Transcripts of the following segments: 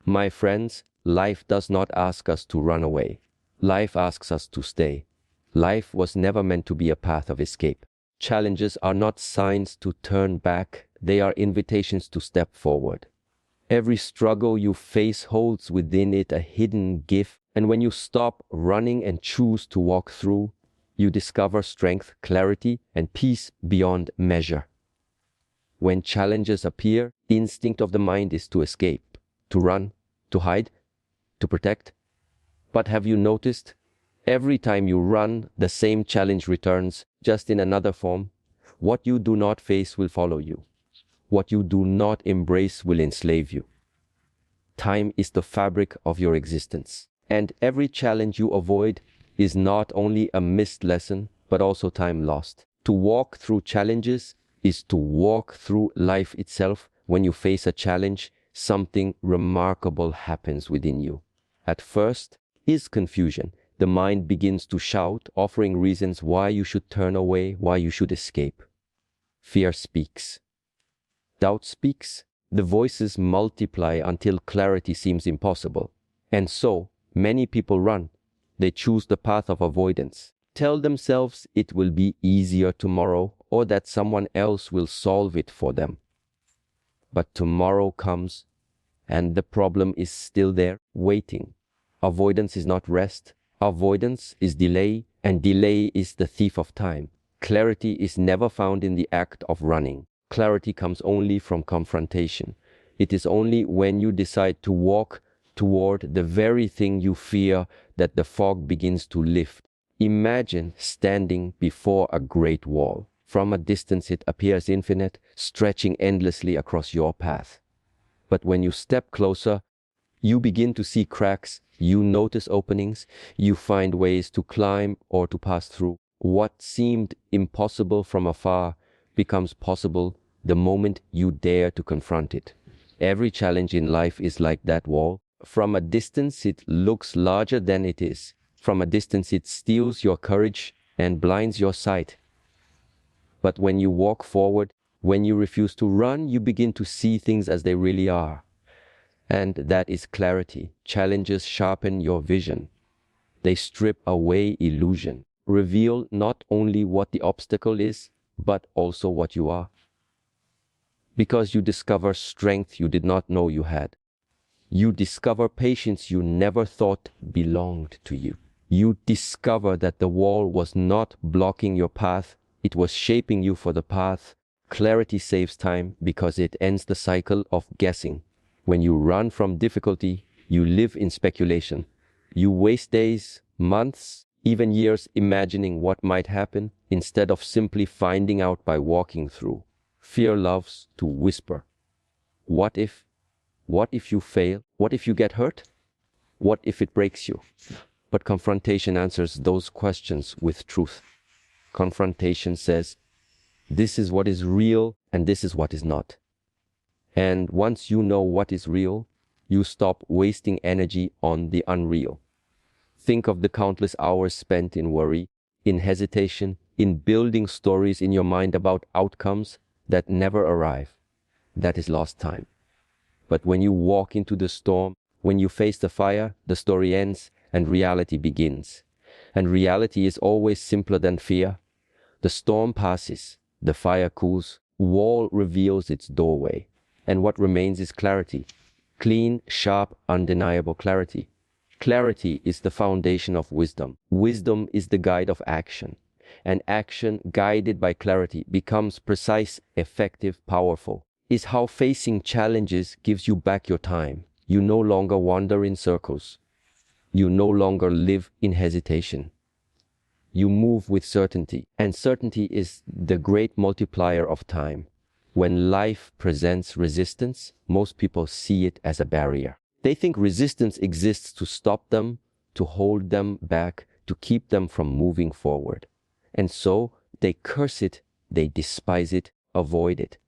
My friends, life does not ask us to run away. Life asks us to stay. Life was never meant to be a path of escape. Challenges are not signs to turn back, they are invitations to step forward. Every struggle you face holds within it a hidden gift, and when you stop running and choose to walk through, you discover strength, clarity, and peace beyond measure. When challenges appear, the instinct of the mind is to escape, to run, to hide, to protect. But have you noticed? Every time you run, the same challenge returns, just in another form. What you do not face will follow you. What you do not embrace will enslave you. Time is the fabric of your existence, and every challenge you avoid is not only a missed lesson, but also time lost. To walk through challenges is to walk through life itself. When you face a challenge, something remarkable happens within you. At first is confusion. The mind begins to shout, offering reasons why you should turn away, why you should escape. Fear speaks. Doubt speaks. The voices multiply until clarity seems impossible. And so, many people run. They choose the path of avoidance. Tell themselves it will be easier tomorrow, or that someone else will solve it for them. But tomorrow comes, and the problem is still there, waiting. Avoidance is not rest. Avoidance is delay, and delay is the thief of time. Clarity is never found in the act of running. Clarity comes only from confrontation. It is only when you decide to walk toward the very thing you fear that the fog begins to lift. Imagine standing before a great wall. From a distance it appears infinite, stretching endlessly across your path. But when you step closer, you begin to see cracks, you notice openings, you find ways to climb or to pass through. What seemed impossible from afar becomes possible the moment you dare to confront it. Every challenge in life is like that wall. From a distance it looks larger than it is. From a distance it steals your courage and blinds your sight. But when you walk forward, when you refuse to run, you begin to see things as they really are. And that is clarity. Challenges sharpen your vision. They strip away illusion, reveal not only what the obstacle is, but also what you are. Because you discover strength you did not know you had. You discover patience you never thought belonged to you. You discover that the wall was not blocking your path, it was shaping you for the path. Clarity saves time because it ends the cycle of guessing. When you run from difficulty, you live in speculation. You waste days, months, even years imagining what might happen instead of simply finding out by walking through. Fear loves to whisper. What if? What if you fail? What if you get hurt? What if it breaks you? But confrontation answers those questions with truth. Confrontation says, this is what is real and this is what is not. And once you know what is real, you stop wasting energy on the unreal. Think of the countless hours spent in worry, in hesitation, in building stories in your mind about outcomes that never arrive. That is lost time. But when you walk into the storm, when you face the fire, the story ends and reality begins. And reality is always simpler than fear. The storm passes, the fire cools, wall reveals its doorway. And what remains is clarity. Clean, sharp, undeniable clarity. Clarity is the foundation of wisdom. Wisdom is the guide of action. And action guided by clarity becomes precise, effective, powerful. Is how facing challenges gives you back your time. You no longer wander in circles. You no longer live in hesitation. You move with certainty. And certainty is the great multiplier of time. When life presents resistance, most people see it as a barrier. They think resistance exists to stop them, to hold them back, to keep them from moving forward. And so they curse it, they despise it, avoid it.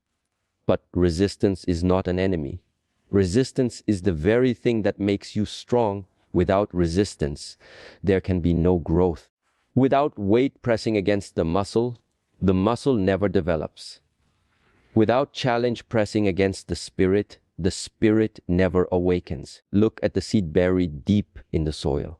But resistance is not an enemy. Resistance is the very thing that makes you strong. Without resistance, there can be no growth. Without weight pressing against the muscle never develops. Without challenge pressing against the spirit, the spirit never awakens. Look at the seed buried deep in the soil.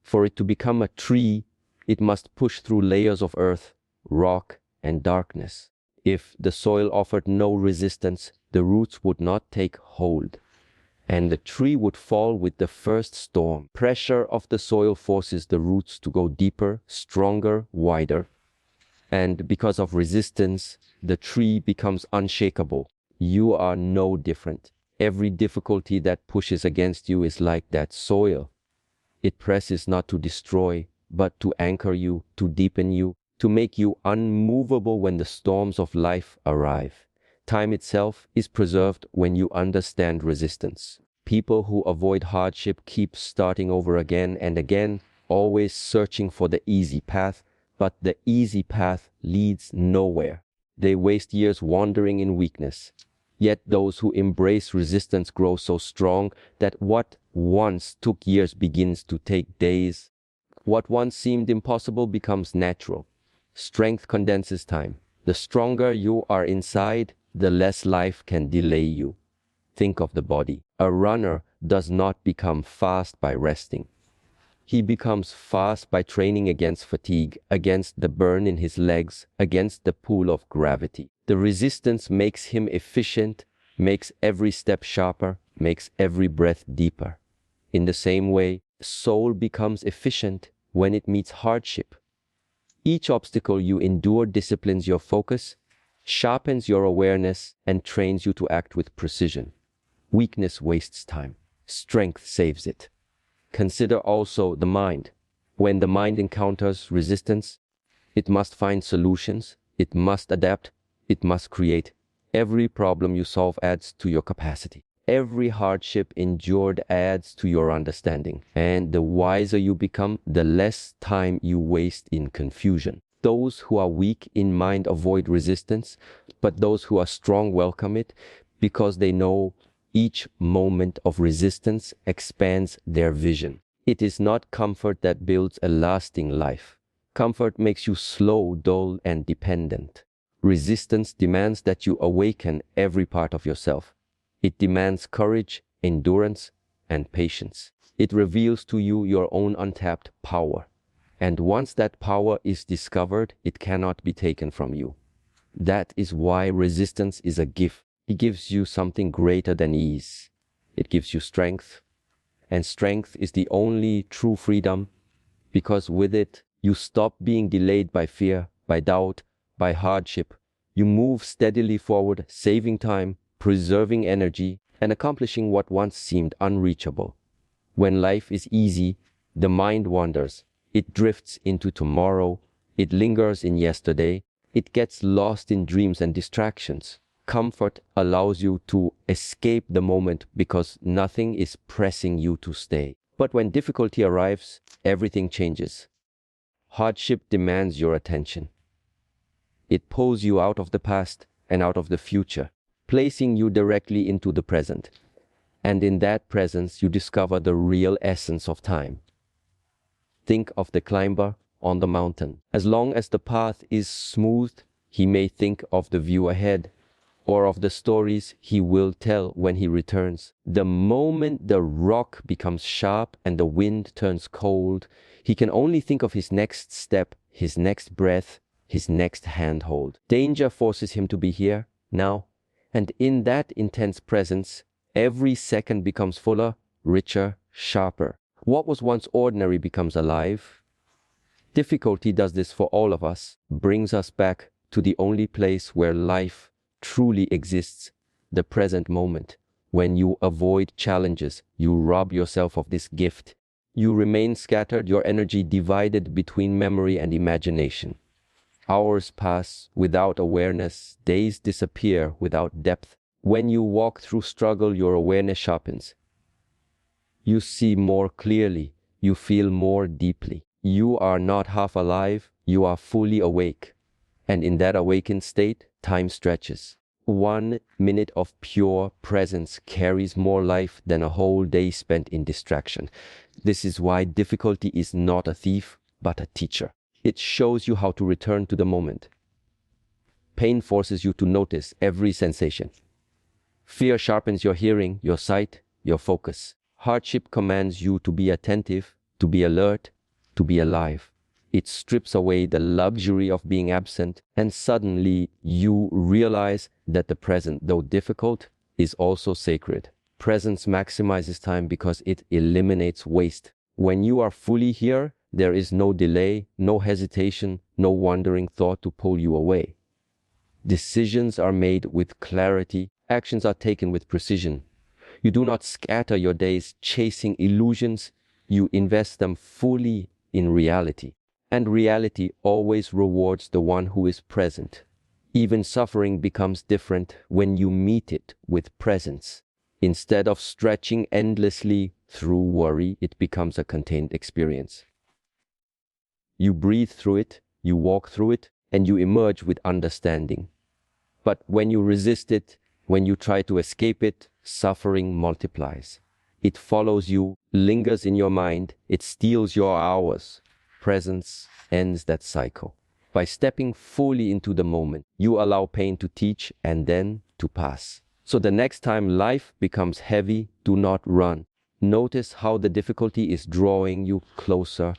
For it to become a tree, it must push through layers of earth, rock, and darkness. If the soil offered no resistance, the roots would not take hold, and the tree would fall with the first storm. Pressure of the soil forces the roots to go deeper, stronger, wider, and because of resistance, the tree becomes unshakable. You are no different. Every difficulty that pushes against you is like that soil. It presses not to destroy, but to anchor you, to deepen you, to make you unmovable when the storms of life arrive. Time itself is preserved when you understand resistance. People who avoid hardship keep starting over again and again, always searching for the easy path, but the easy path leads nowhere. They waste years wandering in weakness. Yet those who embrace resistance grow so strong that what once took years begins to take days. What once seemed impossible becomes natural. Strength condenses time. The stronger you are inside, the less life can delay you. Think of the body. A runner does not become fast by resting. He becomes fast by training against fatigue, against the burn in his legs, against the pull of gravity. The resistance makes him efficient, makes every step sharper, makes every breath deeper. In the same way, soul becomes efficient when it meets hardship. Each obstacle you endure disciplines your focus, sharpens your awareness, and trains you to act with precision. Weakness wastes time. Strength saves it. Consider also the mind. When the mind encounters resistance, it must find solutions, it must adapt, it must create. Every problem you solve adds to your capacity. Every hardship endured adds to your understanding. And the wiser you become, the less time you waste in confusion. Those who are weak in mind avoid resistance, but those who are strong welcome it because they know each moment of resistance expands their vision. It is not comfort that builds a lasting life. Comfort makes you slow, dull, and dependent. Resistance demands that you awaken every part of yourself. It demands courage, endurance, and patience. It reveals to you your own untapped power. And once that power is discovered, it cannot be taken from you. That is why resistance is a gift. It gives you something greater than ease. It gives you strength. And strength is the only true freedom, because with it, you stop being delayed by fear, by doubt, by hardship. You move steadily forward, saving time, preserving energy, and accomplishing what once seemed unreachable. When life is easy, the mind wanders. It drifts into tomorrow. It lingers in yesterday. It gets lost in dreams and distractions. Comfort allows you to escape the moment because nothing is pressing you to stay. But when difficulty arrives, everything changes. Hardship demands your attention. It pulls you out of the past and out of the future, placing you directly into the present. And in that presence, you discover the real essence of time. Think of the climber on the mountain. As long as the path is smooth, he may think of the view ahead, or of the stories he will tell when he returns. The moment the rock becomes sharp and the wind turns cold, he can only think of his next step, his next breath, his next handhold. Danger forces him to be here, now, and in that intense presence, every second becomes fuller, richer, sharper. What was once ordinary becomes alive. Difficulty does this for all of us, brings us back to the only place where life truly exists, the present moment. When you avoid challenges, you rob yourself of this gift. You remain scattered, your energy divided between memory and imagination. Hours pass without awareness, days disappear without depth. When you walk through struggle, your awareness sharpens. You see more clearly, you feel more deeply. You are not half alive, you are fully awake. And in that awakened state, time stretches. 1 minute of pure presence carries more life than a whole day spent in distraction. This is why difficulty is not a thief, but a teacher. It shows you how to return to the moment. Pain forces you to notice every sensation. Fear sharpens your hearing, your sight, your focus. Hardship commands you to be attentive, to be alert, to be alive. It strips away the luxury of being absent, and suddenly you realize that the present, though difficult, is also sacred. Presence maximizes time because it eliminates waste. When you are fully here, there is no delay, no hesitation, no wandering thought to pull you away. Decisions are made with clarity, actions are taken with precision. You do not scatter your days chasing illusions, you invest them fully in reality. And reality always rewards the one who is present. Even suffering becomes different when you meet it with presence. Instead of stretching endlessly through worry, it becomes a contained experience. You breathe through it, you walk through it, and you emerge with understanding. But when you resist it, when you try to escape it, suffering multiplies. It follows you, lingers in your mind, it steals your hours. Presence ends that cycle. By stepping fully into the moment, you allow pain to teach and then to pass. So the next time life becomes heavy, do not run. Notice how the difficulty is drawing you closer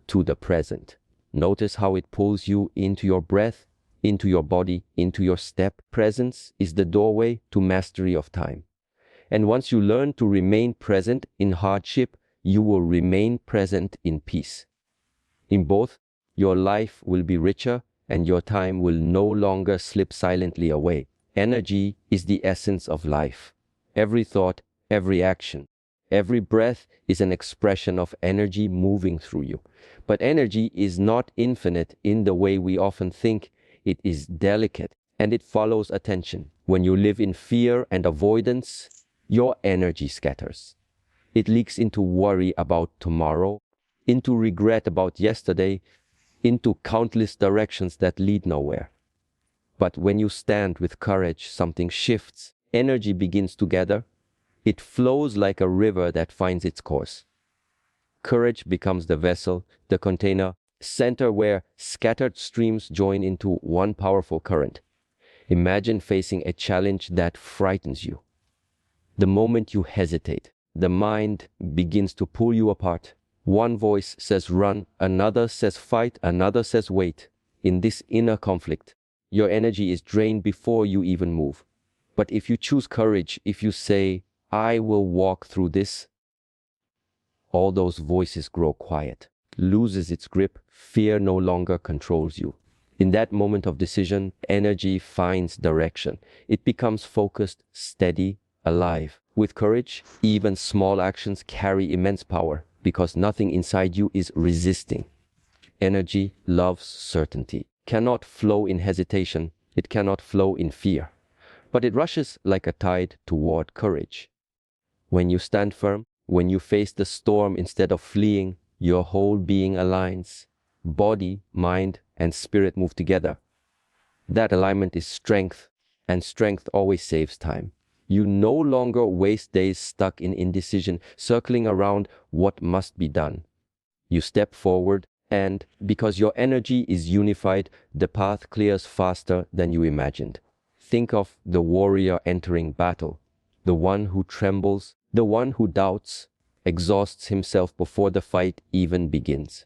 to the present. Notice how it pulls you into your breath, into your body, into your step. Presence is the doorway to mastery of time. And once you learn to remain present in hardship, you will remain present in peace. In both, your life will be richer and your time will no longer slip silently away. Energy is the essence of life. Every thought, every action, every breath is an expression of energy moving through you. But energy is not infinite in the way we often think. It is delicate and it follows attention. When you live in fear and avoidance, your energy scatters. It leaks into worry about tomorrow, into regret about yesterday, into countless directions that lead nowhere. But when you stand with courage, something shifts. Energy begins to gather. It flows like a river that finds its course. Courage becomes the vessel, the container, center where scattered streams join into one powerful current. Imagine facing a challenge that frightens you. The moment you hesitate, the mind begins to pull you apart. One voice says run, another says fight, another says wait. In this inner conflict, your energy is drained before you even move. But if you choose courage, if you say, I will walk through this, all those voices grow quiet, loses its grip, fear no longer controls you. In that moment of decision, energy finds direction. It becomes focused, steady, alive. With courage, even small actions carry immense power because nothing inside you is resisting. Energy loves certainty, cannot flow in hesitation, it cannot flow in fear, but it rushes like a tide toward courage. When you stand firm, when you face the storm instead of fleeing, your whole being aligns. Body, mind, and spirit move together. That alignment is strength, and strength always saves time. You no longer waste days stuck in indecision, circling around what must be done. You step forward, and because your energy is unified, the path clears faster than you imagined. Think of the warrior entering battle, the one who trembles, the one who doubts, exhausts himself before the fight even begins.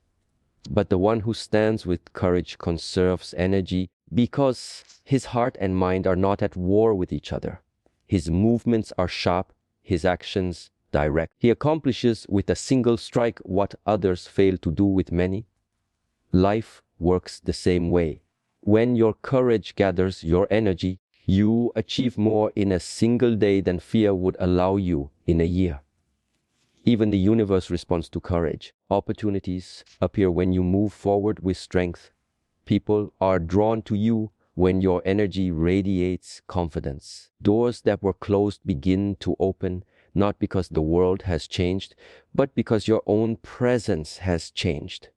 But the one who stands with courage conserves energy because his heart and mind are not at war with each other. His movements are sharp, his actions direct. He accomplishes with a single strike what others fail to do with many. Life works the same way. When your courage gathers your energy, you achieve more in a single day than fear would allow you in a year. Even the universe responds to courage. Opportunities appear when you move forward with strength. People are drawn to you when your energy radiates confidence. Doors that were closed begin to open, not because the world has changed, but because your own presence has changed.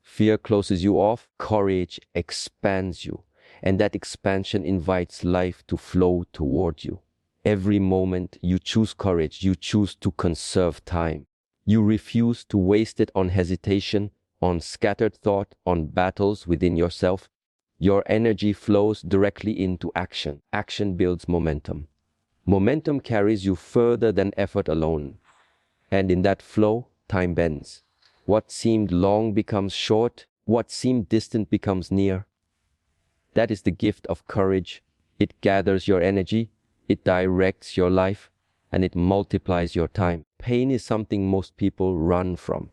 Fear closes you off, courage expands you, and that expansion invites life to flow toward you. Every moment you choose courage, you choose to conserve time. You refuse to waste it on hesitation, on scattered thought, on battles within yourself. Your energy flows directly into action. Action builds momentum. Momentum carries you further than effort alone. And in that flow, time bends. What seemed long becomes short. What seemed distant becomes near. That is the gift of courage. It gathers your energy, it directs your life, and it multiplies your time. Pain is something most people run from.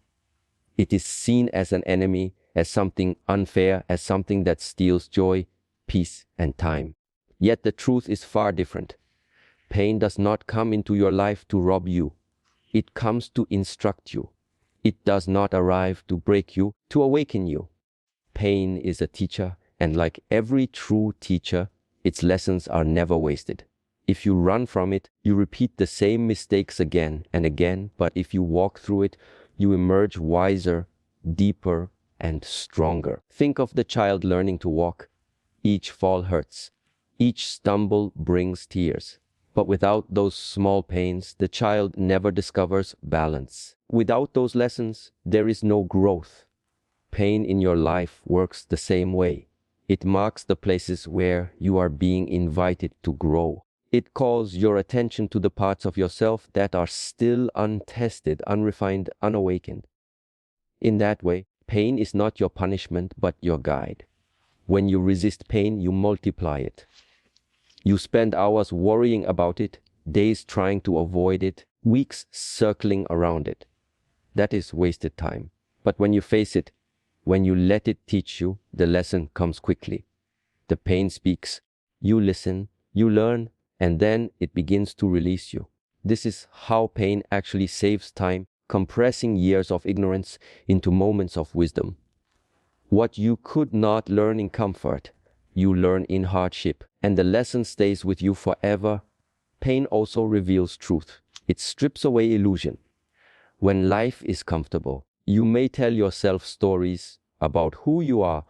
It is seen as an enemy, as something unfair, as something that steals joy, peace, and time. Yet the truth is far different. Pain does not come into your life to rob you. It comes to instruct you. It does not arrive to break you, to awaken you. Pain is a teacher, and like every true teacher, its lessons are never wasted. If you run from it, you repeat the same mistakes again and again, but if you walk through it, you emerge wiser, deeper, and stronger. Think of the child learning to walk. Each fall hurts. Each stumble brings tears. But without those small pains, the child never discovers balance. Without those lessons, there is no growth. Pain in your life works the same way. It marks the places where you are being invited to grow. It calls your attention to the parts of yourself that are still untested, unrefined, unawakened. In that way, pain is not your punishment, but your guide. When you resist pain, you multiply it. You spend hours worrying about it, days trying to avoid it, weeks circling around it. That is wasted time. But when you face it, when you let it teach you, the lesson comes quickly. The pain speaks, you listen, you learn, and then it begins to release you. This is how pain actually saves time, compressing years of ignorance into moments of wisdom. What you could not learn in comfort, you learn in hardship, and the lesson stays with you forever. Pain also reveals truth. It strips away illusion. When life is comfortable, you may tell yourself stories about who you are,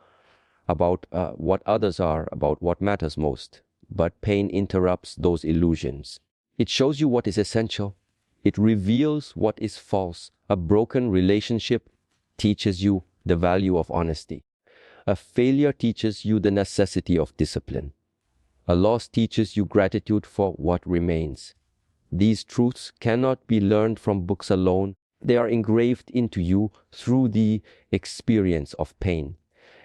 about what others are, about what matters most. But pain interrupts those illusions. It shows you what is essential. It reveals what is false. A broken relationship teaches you the value of honesty. A failure teaches you the necessity of discipline. A loss teaches you gratitude for what remains. These truths cannot be learned from books alone. They are engraved into you through the experience of pain.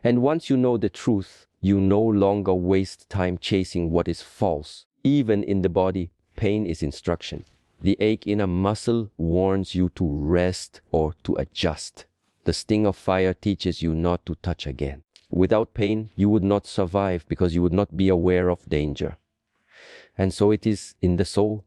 And once you know the truth, you no longer waste time chasing what is false. Even in the body, pain is instruction. The ache in a muscle warns you to rest or to adjust. The sting of fire teaches you not to touch again. Without pain, you would not survive because you would not be aware of danger. And so it is in the soul.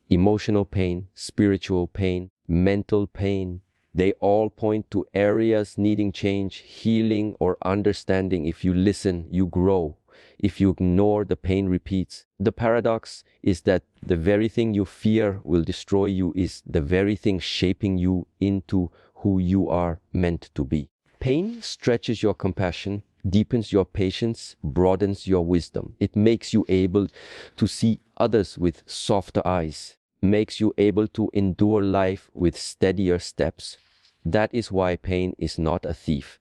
Emotional pain, spiritual pain, mental pain, they all point to areas needing change, healing, or understanding. If you listen, you grow. If you ignore, the pain repeats. The paradox is that the very thing you fear will destroy you is the very thing shaping you into who you are meant to be. Pain stretches your compassion, deepens your patience, broadens your wisdom. It makes you able to see others with softer eyes, makes you able to endure life with steadier steps. That is why pain is not a thief.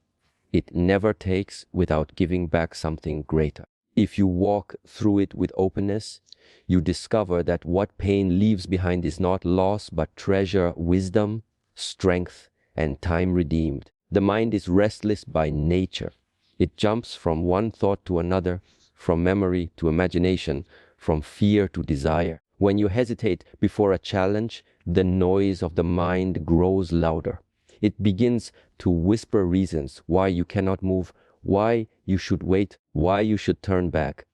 It never takes without giving back something greater. If you walk through it with openness, you discover that what pain leaves behind is not loss, but treasure, wisdom, strength, and time redeemed. The mind is restless by nature. It jumps from one thought to another, from memory to imagination, from fear to desire. When you hesitate before a challenge, the noise of the mind grows louder. It begins to whisper reasons why you cannot move, why you should wait, why you should turn back.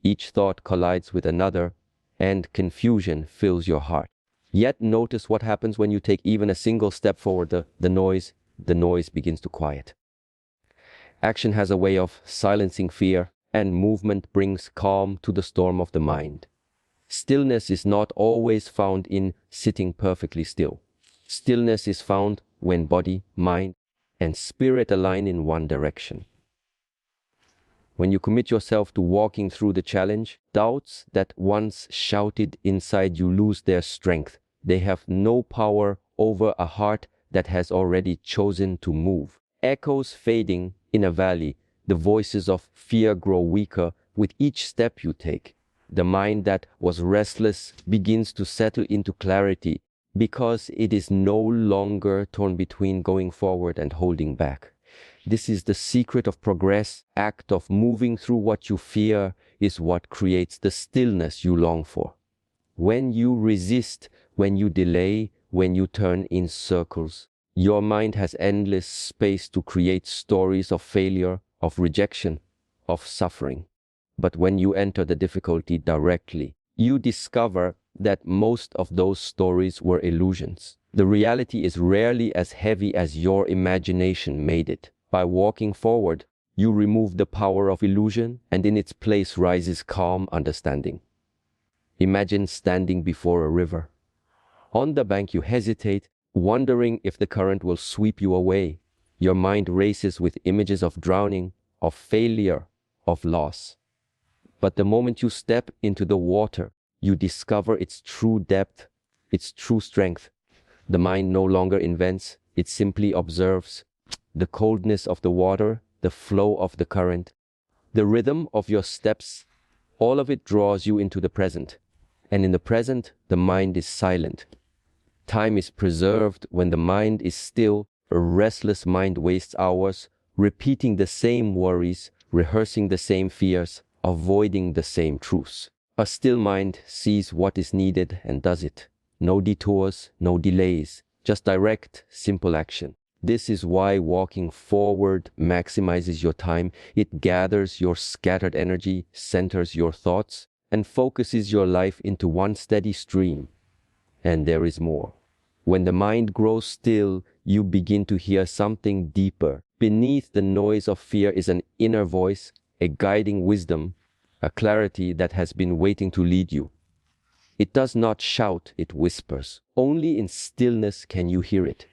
Each thought collides with another, and confusion fills your heart. Yet notice what happens when you take even a single step forward. The noise begins to quiet. Action has a way of silencing fear, and movement brings calm to the storm of the mind. Stillness is not always found in sitting perfectly still. Stillness is found when body, mind, and spirit align in one direction. When you commit yourself to walking through the challenge, doubts that once shouted inside you lose their strength. They have no power over a heart that has already chosen to move. Echoes fading in a valley, the voices of fear grow weaker with each step you take. The mind that was restless begins to settle into clarity because it is no longer torn between going forward and holding back. This is the secret of progress. Act of moving through what you fear is what creates the stillness you long for. When you resist, when you delay, when you turn in circles, your mind has endless space to create stories of failure, of rejection, of suffering. But when you enter the difficulty directly, you discover that most of those stories were illusions. The reality is rarely as heavy as your imagination made it. By walking forward, you remove the power of illusion, and in its place rises calm understanding. Imagine standing before a river. On the bank you hesitate, wondering if the current will sweep you away. Your mind races with images of drowning, of failure, of loss. But the moment you step into the water, you discover its true depth, its true strength. The mind no longer invents, it simply observes. The coldness of the water, the flow of the current, the rhythm of your steps, all of it draws you into the present. And in the present, the mind is silent. Time is preserved when the mind is still. A restless mind wastes hours, repeating the same worries, rehearsing the same fears, avoiding the same truths. A still mind sees what is needed and does it. No detours, no delays, just direct, simple action. This is why walking forward maximizes your time. It gathers your scattered energy, centers your thoughts, and focuses your life into one steady stream. And there is more. When the mind grows still, you begin to hear something deeper. Beneath the noise of fear is an inner voice, a guiding wisdom, a clarity that has been waiting to lead you. It does not shout, it whispers. Only in stillness can you hear it.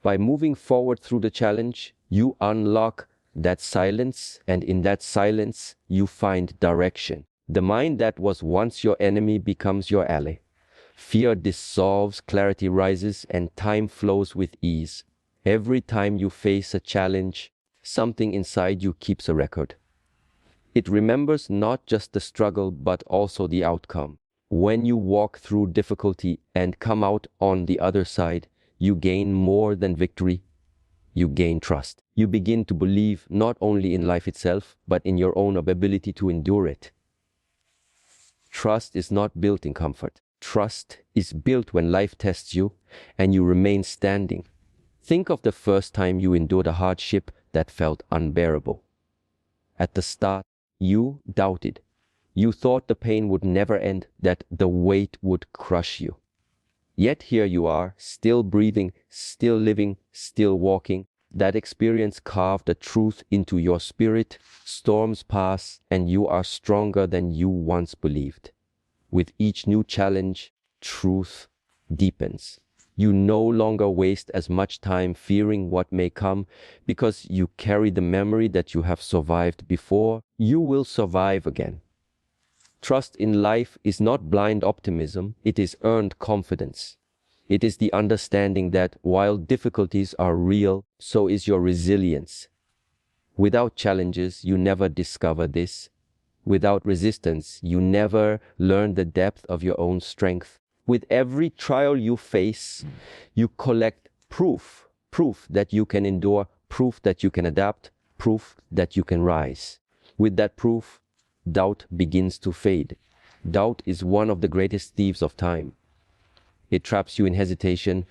By moving forward through the challenge, you unlock that silence, and in that silence, you find direction. The mind that was once your enemy becomes your ally. Fear dissolves, clarity rises, and time flows with ease. Every time you face a challenge, something inside you keeps a record. It remembers not just the struggle, but also the outcome. When you walk through difficulty and come out on the other side, you gain more than victory. You gain trust. You begin to believe not only in life itself, but in your own ability to endure it. Trust is not built in comfort. Trust is built when life tests you and you remain standing. Think of the first time you endured a hardship that felt unbearable. At the start, you doubted. You thought the pain would never end, that the weight would crush you. Yet here you are, still breathing, still living, still walking. That experience carved a truth into your spirit. Storms pass, and you are stronger than you once believed. With each new challenge, truth deepens. You no longer waste as much time fearing what may come, because you carry the memory that you have survived before. You will survive again. Trust in life is not blind optimism, it is earned confidence. It is the understanding that while difficulties are real, so is your resilience. Without challenges, you never discover this. Without resistance, you never learn the depth of your own strength. With every trial you face, you collect proof that you can endure, proof that you can adapt, proof that you can rise. With that proof, doubt begins to fade. Doubt is one of the greatest thieves of time. It traps you in hesitation,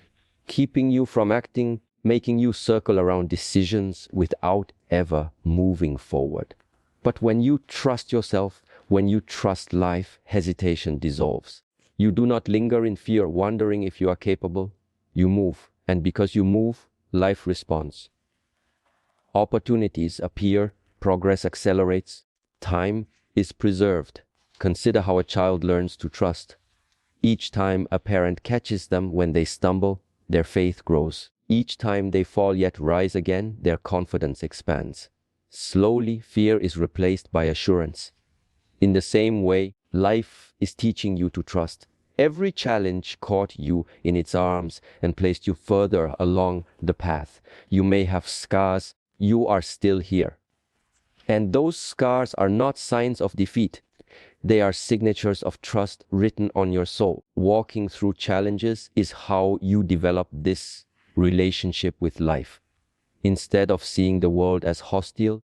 keeping you from acting, making you circle around decisions without ever moving forward. But when you trust yourself, when you trust life, hesitation dissolves. You do not linger in fear, wondering if you are capable. You move, and because you move, life responds. Opportunities appear, progress accelerates, time is preserved. Consider how a child learns to trust. Each time a parent catches them when they stumble, their faith grows. Each time they fall yet rise again, their confidence expands. Slowly, fear is replaced by assurance. In the same way, life is teaching you to trust. Every challenge caught you in its arms and placed you further along the path. You may have scars, you are still here. And those scars are not signs of defeat. They are signatures of trust written on your soul. Walking through challenges is how you develop this relationship with life. Instead of seeing the world as hostile,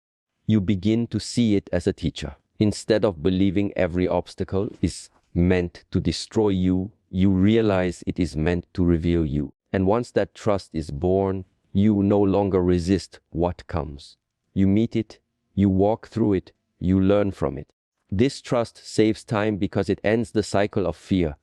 you begin to see it as a teacher. Instead of believing every obstacle is meant to destroy you, you realize it is meant to reveal you. And once that trust is born, you no longer resist what comes. You meet it, you walk through it, you learn from it. This trust saves time because it ends the cycle of fear.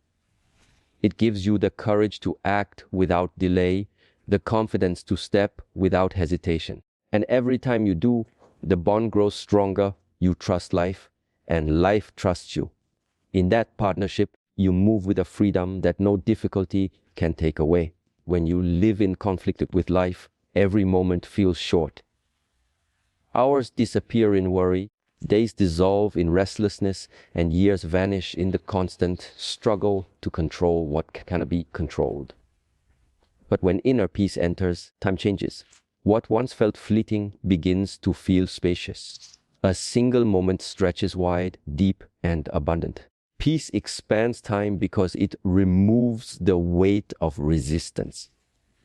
It gives you the courage to act without delay, the confidence to step without hesitation. And every time you do, the bond grows stronger, you trust life, and life trusts you. In that partnership, you move with a freedom that no difficulty can take away. When you live in conflict with life, every moment feels short. Hours disappear in worry, days dissolve in restlessness, and years vanish in the constant struggle to control what cannot be controlled. But when inner peace enters, time changes. What once felt fleeting begins to feel spacious. A single moment stretches wide, deep, and abundant. Peace expands time because it removes the weight of resistance.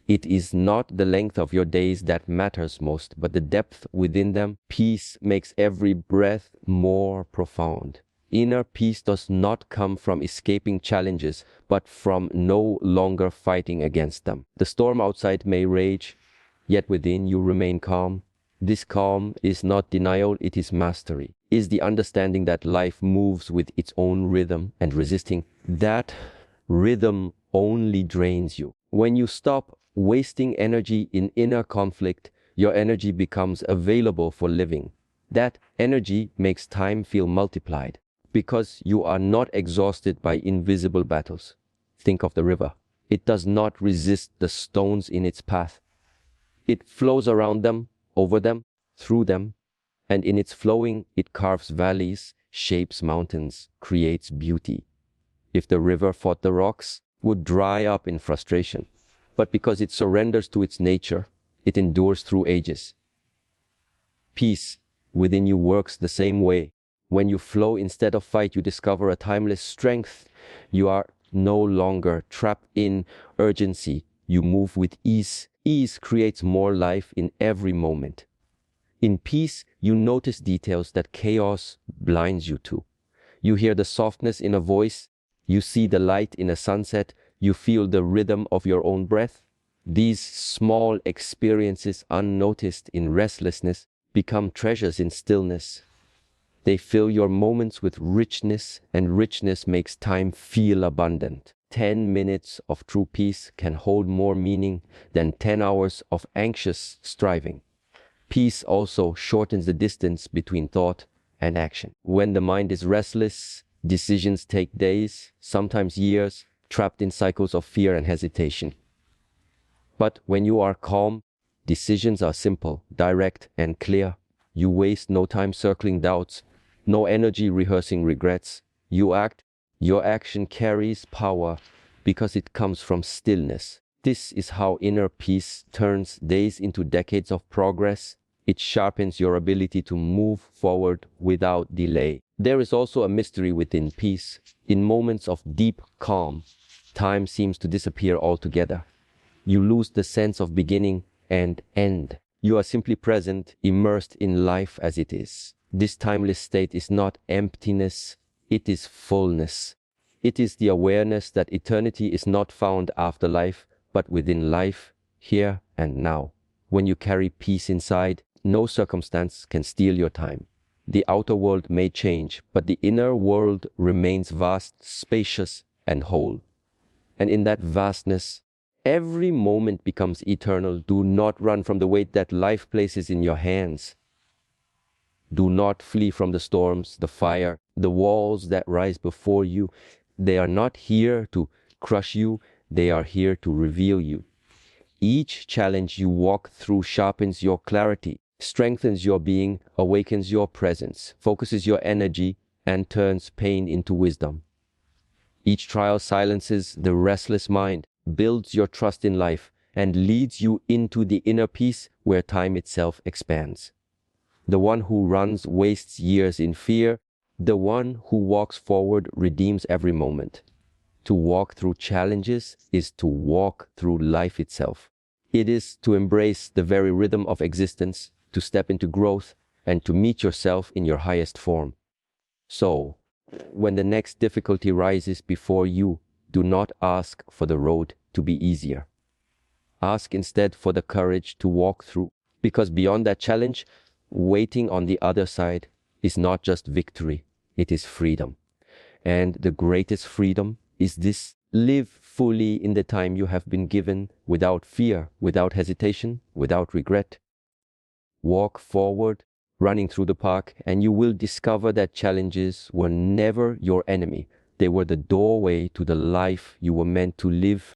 It is not the length of your days that matters most, but the depth within them. Peace makes every breath more profound. Inner peace does not come from escaping challenges, but from no longer fighting against them. The storm outside may rage, yet within you remain calm. This calm is not denial, it is mastery. Is the understanding that life moves with its own rhythm, and resisting that rhythm only drains you. When you stop wasting energy in inner conflict, your energy becomes available for living. That energy makes time feel multiplied because you are not exhausted by invisible battles. Think of the river. It does not resist the stones in its path. It flows around them, over them, through them, and in its flowing, it carves valleys, shapes mountains, creates beauty. If the river fought the rocks, would dry up in frustration. But because it surrenders to its nature, it endures through ages. Peace within you works the same way. When you flow instead of fight, you discover a timeless strength. You are no longer trapped in urgency. You move with ease. Ease creates more life in every moment. In peace, you notice details that chaos blinds you to. You hear the softness in a voice. You see the light in a sunset. You feel the rhythm of your own breath. These small experiences, unnoticed in restlessness, become treasures in stillness. They fill your moments with richness, and richness makes time feel abundant. 10 minutes of true peace can hold more meaning than 10 hours of anxious striving. Peace also shortens the distance between thought and action. When the mind is restless, decisions take days, sometimes years, trapped in cycles of fear and hesitation. But when you are calm, decisions are simple, direct, and clear. You waste no time circling doubts, no energy rehearsing regrets. You act. Your action carries power because it comes from stillness. This is how inner peace turns days into decades of progress. It sharpens your ability to move forward without delay. There is also a mystery within peace. In moments of deep calm, time seems to disappear altogether. You lose the sense of beginning and end. You are simply present, immersed in life as it is. This timeless state is not emptiness, it is fullness. It is the awareness that eternity is not found after life, but within life, here and now. When you carry peace inside, no circumstance can steal your time. The outer world may change, but the inner world remains vast, spacious, and whole. And in that vastness, every moment becomes eternal. Do not run from the weight that life places in your hands. Do not flee from the storms, the fire, the walls that rise before you. They are not here to crush you, they are here to reveal you. Each challenge you walk through sharpens your clarity, strengthens your being, awakens your presence, focuses your energy, and turns pain into wisdom. Each trial silences the restless mind, builds your trust in life, and leads you into the inner peace where time itself expands. The one who runs wastes years in fear. The one who walks forward redeems every moment. To walk through challenges is to walk through life itself. It is to embrace the very rhythm of existence, to step into growth, and to meet yourself in your highest form. So, when the next difficulty rises before you, do not ask for the road to be easier. Ask instead for the courage to walk through, because beyond that challenge, waiting on the other side is not just victory, it is freedom. And the greatest freedom is this: live fully in the time you have been given, without fear, without hesitation, without regret. Walk forward, running through the park, and you will discover that challenges were never your enemy. They were the doorway to the life you were meant to live